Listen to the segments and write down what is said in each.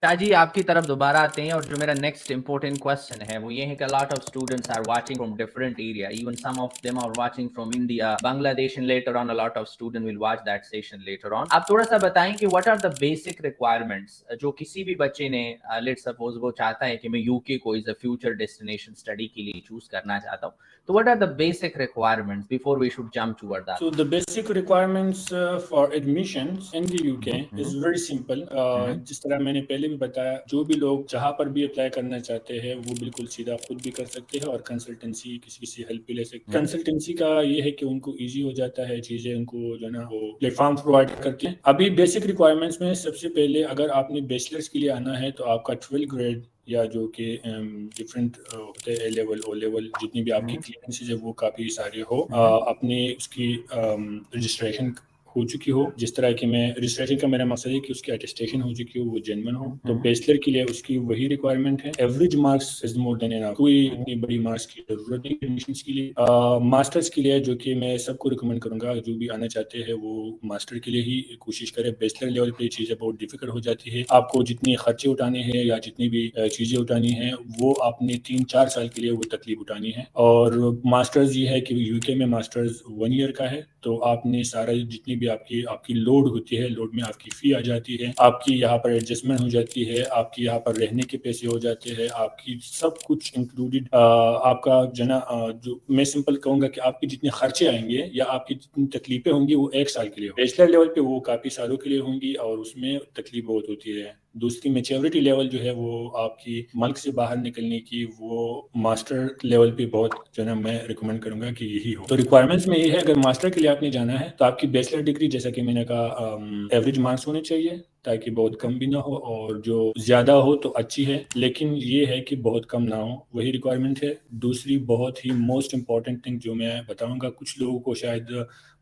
شاہ جی آپ کی طرف دوبارہ آتے ہیں اور جو میرا نیکسٹ امپورٹنٹ کوسچن ہے وہ یہ ہے کہ lot of students are watching from different area even some of them are watching from India Bangladesh and later on lot of student will watch that session later on. آپ تھوڑا سا بتائیں کہ what are the basic requirements جو کسی بھی بچے نے لیٹ سپوز وہ چاہتا ہے کہ میں یو کے کو as a future destination study کے لیے چوز کرنا چاہتا ہوں, تو what are the basic requirements before we should jump toward that? So the basic requirements for admissions in the UK is very simple. جس طرح میں نے پہلے بھی بتایا, جو بھی لوگ جہاں پر بھی اپلائی کرنا چاہتے ہیں وہ بالکل سیدھا خود بھی کر سکتے ہیں اور کنسلٹنسی کسی سے ہیلپ بھی لے سکتے ہیں. کنسلٹنسی کا یہ ہے کہ ان کو ایزی ہو جاتا ہے, چیزیں ان کو جو ہے نا وہ پلیٹ فارم پرووائڈ کرتے ہیں. ابھی بیسک ریکوائرمنٹس میں سب سے پہلے اگر آپ نے بیچلرس کے لیے آنا ہے تو آپ کا 12 گریڈ یا جو کہ ڈفرینٹ ہوتے ہیں, اے لیول او لیول, جتنی بھی آپ کی کلیئرنسز ہے وہ کافی سارے ہو. اپنے اس کی رجسٹریشن ہو چکی ہو, جس طرح کہ میں رجسٹریشن کا میرا مقصد ہے کہ اس کی اٹیسٹیشن ہو چکی ہو, وہ جینون ہو. تو بیچلر کے لیے اس کی وہی ریکوائرمنٹ ہے. ایوریج مارکس از مور دین انف, کوئی اتنی بڑی مارکس کی ضرورت نہیں ایڈمیشنس کے لیے. ماسٹرس کے لیے جو کہ میں سب کو ریکمینڈ کروں گا, جو بھی آنا چاہتے ہیں وہ ماسٹر کے لیے ہی کوشش کرے. بیچلر لیول پہ چیزیں بہت ڈیفیکلٹ ہو جاتی ہے. آپ کو جتنی خرچے اٹھانے ہیں یا جتنی بھی چیزیں اٹھانی ہیں وہ آپ نے 3-4 سال کے لیے وہ تکلیف اٹھانی ہے. اور ماسٹرز یہ ہے کہ یو کے میں ماسٹرز 1 ایئر کا ہے, تو آپ نے سارا جتنی بھی آپ کی لوڈ ہوتی ہے, لوڈ میں آپ کی فی آ جاتی ہے, آپ کی یہاں پر ایڈجسٹمنٹ ہو جاتی ہے, آپ کی یہاں پر رہنے کے پیسے ہو جاتے ہیں, آپ کی سب کچھ انکلوڈیڈ. آپ کا جنا جو میں سمپل کہوں گا کہ آپ کی جتنے خرچے آئیں گے یا آپ کی جتنی تکلیفیں ہوں گی وہ 1 سال کے لیے. بیچلر لیول پہ وہ کافی سالوں کے لیے ہوں گی اور اس میں تکلیف بہت ہوتی ہے. دوسری میچیورٹی لیول جو ہے وہ آپ کی ملک سے باہر نکلنے کی, وہ ماسٹر لیول پہ بہت جو ہے نا میں ریکمینڈ کروں گا کہ یہی ہو. تو ریکوائرمنٹس میں یہ ہے, اگر ماسٹر کے لیے آپ نے جانا ہے تو آپ کی بیچلر ڈگری جیسا کہ میں نے کہا ایوریج مارکس ہونے چاہیے, تاکہ بہت کم بھی نہ ہو اور جو زیادہ ہو تو اچھی ہے, لیکن یہ ہے کہ بہت کم نہ ہو, وہی ریکوائرمنٹ ہے. دوسری بہت ہی موسٹ امپورٹنٹ تھنگ جو میں بتاؤں گا, کچھ لوگوں کو شاید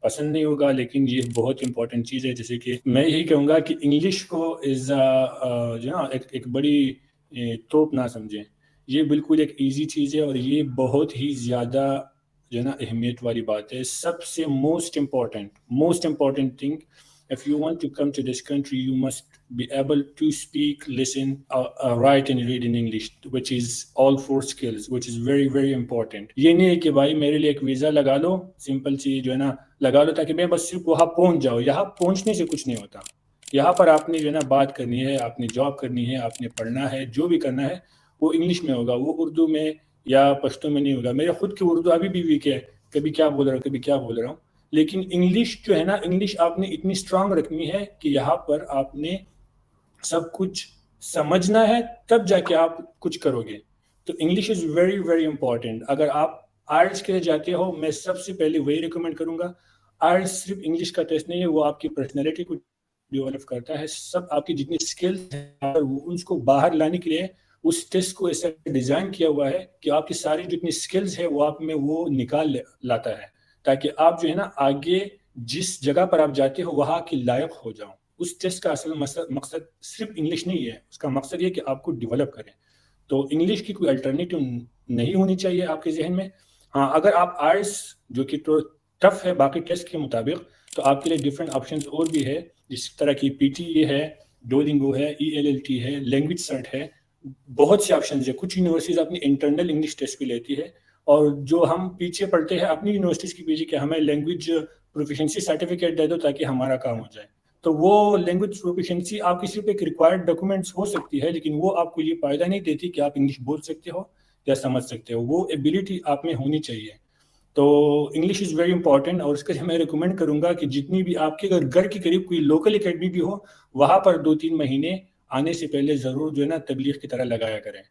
پسند نہیں ہوگا لیکن یہ بہت امپورٹنٹ چیز ہے, جیسے کہ میں یہی کہوں گا کہ انگلش کو از جو نا ایک بڑی توپ نہ سمجھیں. یہ بالکل ایک ایزی چیز ہے اور یہ بہت ہی زیادہ جو ہے نا اہمیت والی بات ہے. سب سے most important thing, if you want to come to this country you must be able to speak, listen, write and read in English, which is all 4 skills, which is very very important. یہ نہیں ہے کہ بھائی میرے لیے ایک visa لگا لو, simple سی جو ہے نا لگا لو تاکہ میں بس صرف وہاں پہنچ جاؤ. یہاں پہنچنے سے کچھ نہیں ہوتا. یہاں پر آپ نے جو ہے نا بات کرنی ہے, آپ نے جاب کرنی ہے, آپ نے پڑھنا ہے, جو بھی کرنا ہے وہ انگلش میں ہوگا, وہ اردو میں یا پشتو میں نہیں ہوگا. میرے خود کی اردو ابھی بھی ویک ہے, کبھی کیا بول رہا ہوں کبھی کیا بول رہا ہوں, لیکن انگلش جو ہے نا, انگلش آپ نے اتنی اسٹرانگ رکھنی ہے کہ یہاں پر آپ نے سب کچھ سمجھنا ہے, تب جا کے آپ کچھ کرو گے. تو English is very very important. اگر آپ آئلٹس کے لیے جاتے ہو, میں سب سے پہلے وہی ریکمینڈ کروں گا. آئلٹس صرف انگلش کا ٹیسٹ نہیں ہے, وہ آپ کی پرسنالٹی کو ڈیولپ کرتا ہے. سب آپ کی جتنی اسکلز ہیں ان کو باہر لانے کے لیے اس ٹیسٹ کو ایسا ڈیزائن کیا ہوا ہے کہ آپ کی ساری جتنی اسکلز ہے وہ آپ میں وہ نکال لاتا ہے, تاکہ آپ جو ہے نا آگے جس جگہ پر آپ جاتے ہو وہاں کی لائق ہو جاؤ. اس ٹیسٹ کا اصل مقصد صرف انگلش نہیں ہے, اس کا مقصد یہ کہ آپ کو ڈیولپ کریں. تو انگلش کی کوئی الٹرنیٹیو نہیں ہونی چاہیے آپ کے ذہن میں. ہاں, اگر آپ آئلٹس جو کہ ٹف ہے باقی ٹیسٹ کے مطابق, تو آپ کے لیے ڈفرینٹ آپشنز اور بھی ہے, جس طرح کی پی ٹی اے ہے, ڈولنگو ہے, ELLT ہے, لینگویج سرٹ ہے, بہت سے آپشنز ہیں. کچھ یونیورسٹیز اپنی انٹرنل انگلش ٹیسٹ بھی لیتی ہے, اور جو ہم پیچھے پڑھتے ہیں اپنی یونیورسٹیز کی پیچھے کہ ہمیں لینگویج پروفیشنسی سرٹیفکیٹ دے دو تاکہ ہمارا کام ہو جائے. تو وہ لینگویج پروفیشنسی آپ کی صرف ایک ریکوائرڈ ڈاکومنٹس ہو سکتی ہے, لیکن وہ آپ کو یہ فائدہ نہیں دیتی کہ آپ انگلش بول سکتے ہو یا سمجھ سکتے ہو. وہ ایبلٹی آپ میں ہونی چاہیے. تو انگلش از ویری امپورٹنٹ, اور اس کے لیے میں ریکمینڈ کروں گا کہ جتنی بھی آپ کے گھر کے قریب کوئی لوکل اکیڈمی بھی ہو, وہاں پر 2-3 مہینے آنے سے پہلے ضرور جو ہے نا تبلیغ کی طرح لگایا کریں.